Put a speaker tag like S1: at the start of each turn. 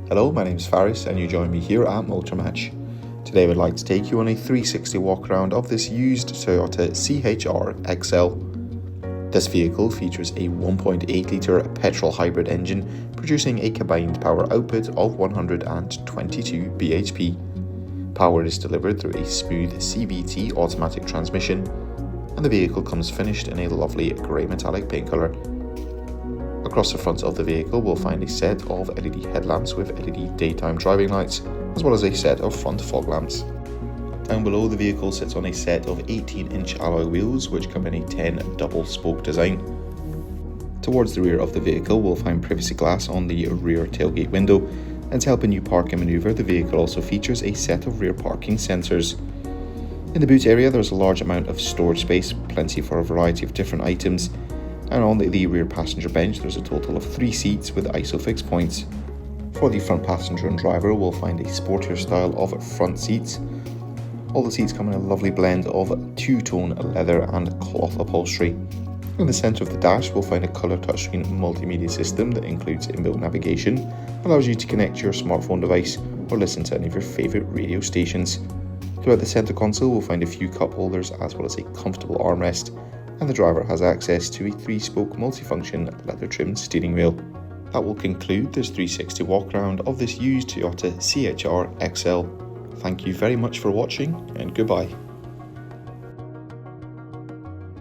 S1: Hello, my name is Faris and you join me here at Motor Match. Today I would like to take you on a 360 walk around of this used Toyota CHR XL. This vehicle features a 1.8 litre petrol hybrid engine producing a combined power output of 122 bhp. Power is delivered through a smooth CVT automatic transmission, and the vehicle comes finished in a lovely grey metallic paint colour. Across the front of the vehicle we'll find a set of LED headlamps with LED daytime driving lights, as well as a set of front fog lamps. Down below, the vehicle sits on a set of 18-inch alloy wheels which come in a 10 double spoke design. Towards the rear of the vehicle we'll find privacy glass on the rear tailgate window, and to help you park and manoeuvre, the vehicle also features a set of rear parking sensors. In the boot area there's a large amount of storage space, plenty for a variety of different items, and on the rear passenger bench there's a total of 3 seats with ISOFIX points. For the front passenger and driver we'll find a sportier style of front seats. All the seats come in a lovely blend of two-tone leather and cloth upholstery. In the centre of the dash we'll find a colour touchscreen multimedia system that includes inbuilt navigation, allows you to connect your smartphone device or listen to any of your favourite radio stations. Throughout the centre console we'll find a few cup holders as well as a comfortable armrest, and the driver has access to a 3-spoke multifunction leather trimmed steering wheel. That will conclude this 360 walk around of this used Toyota CHR XL. Thank you very much for watching and goodbye.